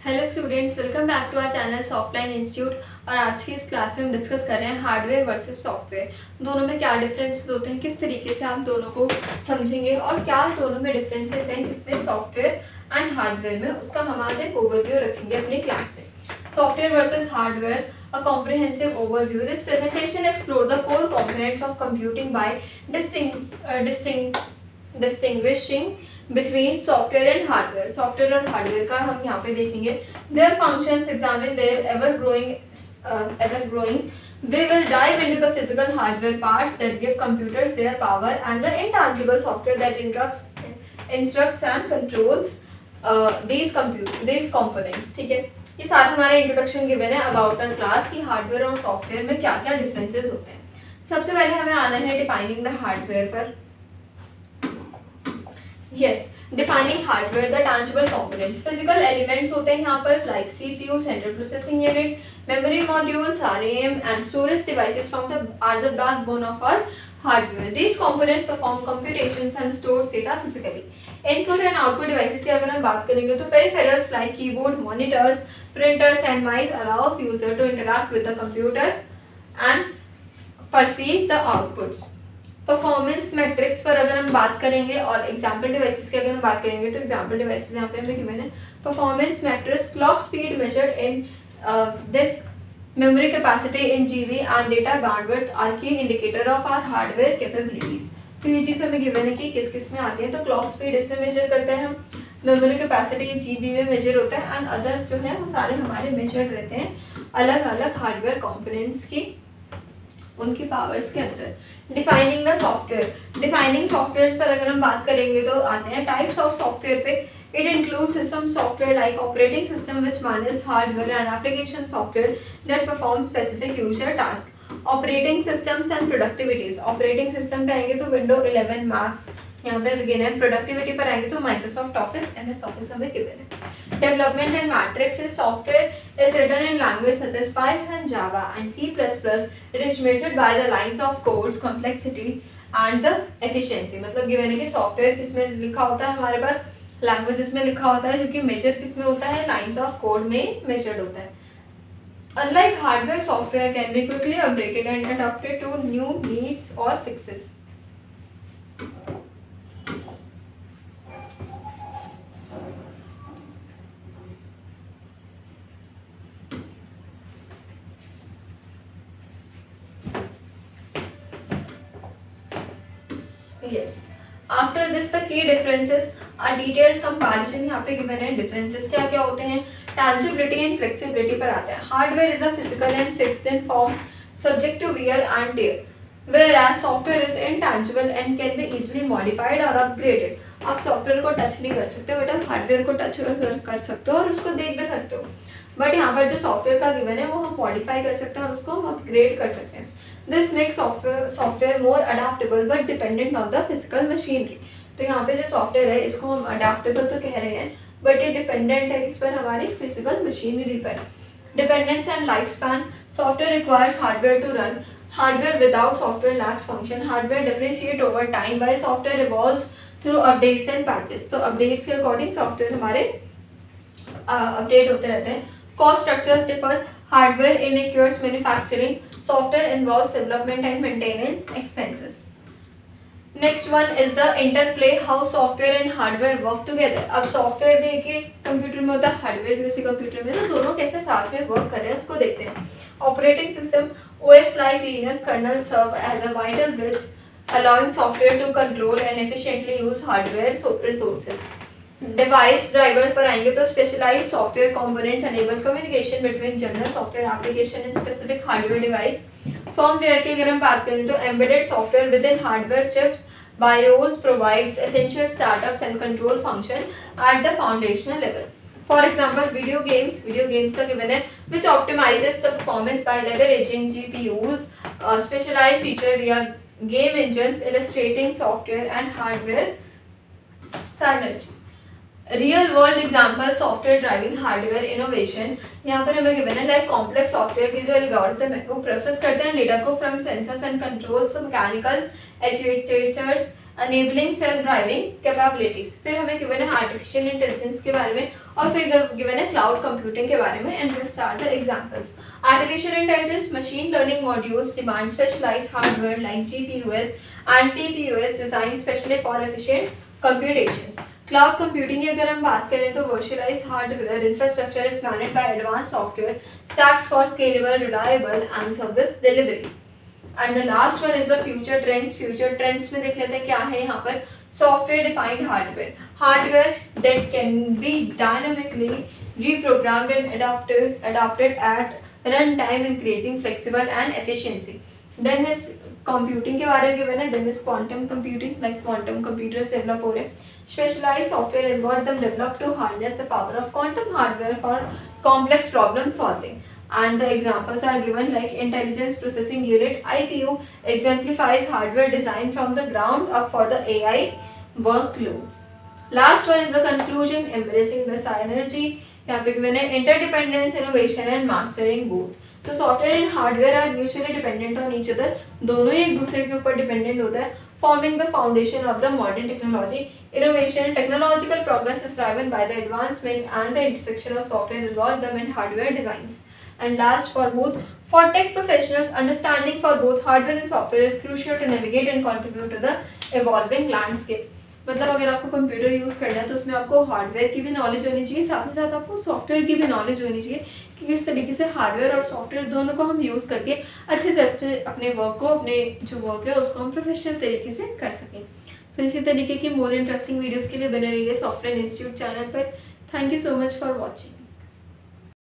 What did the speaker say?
Hello students, welcome back to our channel Softline institute. और आज की इस क्लास में हम डिस्कस कर रहे हैं हार्डवेयर वर्सेस सॉफ्टवेयर। दोनों में क्या डिफरेंसेस होते हैं, किस तरीके से आप दोनों को समझेंगे और क्या दोनों में डिफरेंसेस हैं इसमें सॉफ्टवेयर एंड हार्डवेयर में, उसका हम आज एक ओवरव्यू रखेंगे अपनी क्लास में। Software versus hardware, a comprehensive overview. This presentation explores the core components of computing by distinguishing between software and hardware. Software और hardware का हम यहाँ पे देखेंगे. Their functions, examine their ever growing. We will dive into the physical hardware parts that give computers their power and the intangible software that instructs and controls these components. ठीक है, ये सारा हमारा इंट्रोडक्शन गिवन है about our class की hardware और software में क्या क्या डिफरेंसेस होते हैं। सबसे पहले हमें आना है डिफाइनिंग द हार्डवेयर पर। Yes, defining hardware, the tangible components, physical elements होते हैं यहाँ पर like CPU, central processing unit, memory modules, RAM and storage devices are the backbone of our hardware. These components perform computations and store data physically. Input and output devices की अगर हम बात करेंगे तो peripherals like keyboard, monitors, printers and mice allows user to interact with the computer and perceive the outputs. Performance matrix पर अगर हम बात करेंगे और एग्जाम्पल डिवाइसेस की अगर हम बात करेंगे तो एग्जाम्पल डिवाइसेस यहाँ पे हमें गिवन है। Performance matrix, clock speed measured in this memory capacity in GB and data bandwidth are key indicator of our hardware capabilities. तो ये चीज़ हमें गिवन है कि किस किस में आती है। तो क्लॉक स्पीड इसमें मेजर करते हैं हम, मेमोरी कैपेसिटी GB में मेजर होता है एंड अदर जो है वो सारे हमारे मेजर्ड रहते हैं अलग अलग हार्डवेयर कंपोनेंट्स की, उनकी पावर्स के अंदर। Defining the software, defining software पर अगर हम बात करेंगे तो आते हैं टाइप्स ऑफ सॉफ्टवेयर पे। It includes system software like operating system which manages hardware and application software that perform specific user task. Operating systems and productivities. Operating system पे आएंगे तो Windows 11 Max यहाँ पे बिगिन है। Productivity पर आएंगे तो Microsoft Office, MS Office हमें given है। Development and matrix is software is written in language such as Python, Java and C++. It is measured by the lines of codes, complexity and the efficiency. मतलब given है कि software किसमें लिखा होता है हमारे पास, लैंग्वेजेस में लिखा होता है, जो कि मेजर किस में होता है, लाइंस ऑफ कोड में मेजर्ड होता है। Unlike hardware, software can be quickly updated and adapted to new needs or fixes. Yes. After this the key differences, a detailed comparison यहाँ पे given है। differences क्या क्या होते हैं, tangibility and flexibility पर आता है। Hardware is a physical and fixed in form, subject to wear and tear, whereas software is intangible and can be easily modified or upgraded. आप सॉफ्टवेयर को टच नहीं कर सकते बट आप हार्डवेयर को टच कर सकते हो और उसको देख भी सकते हो, बट यहाँ पर जो सॉफ्टवेयर का गिवन है वो हम मॉडिफाई कर सकते हैं और उसको हम अपग्रेड कर सकते हैं। This makes software more adaptable but dependent on the physical machinery. तो यहाँ पे जो सॉफ्टवेयर है इसको हम अडेप्टेबल तो कह रहे हैं बट ये डिपेंडेंट है किस पर, हमारी फिजिकल मशीनरी पर। Dependence and life span, software requires hardware to run, hardware without software lacks function, hardware depreciate over time while software evolves through updates and patches. तो अपडेट्स के अकॉर्डिंग सॉफ्टवेयर हमारे update होते रहते हैं। Cost structures differ, hardware incurs manufacturing, software involves development and maintenance expenses. Next one is the interplay, how software and hardware work together. अब software भी एक ही computer में होता है, हार्डवेयर भी उसी कंप्यूटर में, तो दोनों कैसे साथ में वर्क कर रहे हैं उसको देखते हैं। Operating system, OS like Linux kernel serve as a vital bridge allowing software to control and efficiently use hardware resources. Device driver पर आएंगे तो specialised software components enable communication between general software application and specific hardware device. Firmware की अगर हम बात करें तो embedded software within hardware chips, BIOS provides essential startups and control function at the foundational level. For example, video games का given है which optimizes the performance by leveraging GPUs, specialized feature via game engines illustrating software and hardware synergy. Real world example software driving hardware innovation, यहाँ पर हमें given है like complex software की जो algorithm है वो प्रोसेस करते हैं डेटा को from sensors and controls, mechanical actuators enabling self driving capabilities, फिर हमें गिवन है आर्टिफिशियल इंटेलिजेंस के बारे में, और फिर गिवन है क्लाउड कंप्यूटिंग के बारे में। And let's start the examples. Artificial intelligence machine learning modules demand specialised hardware like GPUs and TPUs design specially for efficient computations. Cloud computing की अगर हम बात करें तो virtualise hardware infrastructure is managed by advance software stacks for scalable reliable and service delivery. And the last one is the future trends. Future trends में देख लेते हैं क्या है यहाँ पर। Software defined hardware, hardware that can be dynamically reprogrammed and adapted at run time, increasing flexible and efficiency. Then is computing के बारे में गिवन है। Then is quantum computing, like quantum computers develop हो रहे हैं। Specialized software algorithm developed to harness the power of quantum hardware for complex problem solving. And the examples are given like intelligence processing unit IPU exemplifies hardware design from the ground up for the AI workloads. Last one is the conclusion, embracing the synergy. यहाँ पे given है interdependence, innovation and mastering both. तो software and hardware are mutually dependent on each other, दोनों ही एक दूसरे के ऊपर डिपेंडेंट होता है, forming the foundation of the modern technology. Innovation, technological progress is driven by the advancement and the intersection of software algorithm and hardware designs. And last, for tech professionals, understanding for both hardware and software is crucial to navigate and contribute to the evolving landscape. मतलब अगर आपको computer use करना है तो उसमें आपको hardware की भी नॉलेज होनी चाहिए, साथ में साथ आपको सॉफ्टवेयर की भी नॉलेज होनी चाहिए कि किस तरीके से हार्डवेयर और सॉफ्टवेयर दोनों को हम यूज़ करके अच्छे से अच्छे अपने वर्क को, अपने जो वर्क है उसको हम प्रोफेशनल तरीके से कर सकें। तो इसी तरीके की मोर इंटरेस्टिंग वीडियोज़ के लिए बने रहिए सॉफ्टवेयर इंस्टीट्यूट चैनल पर। Thank you so much for watching.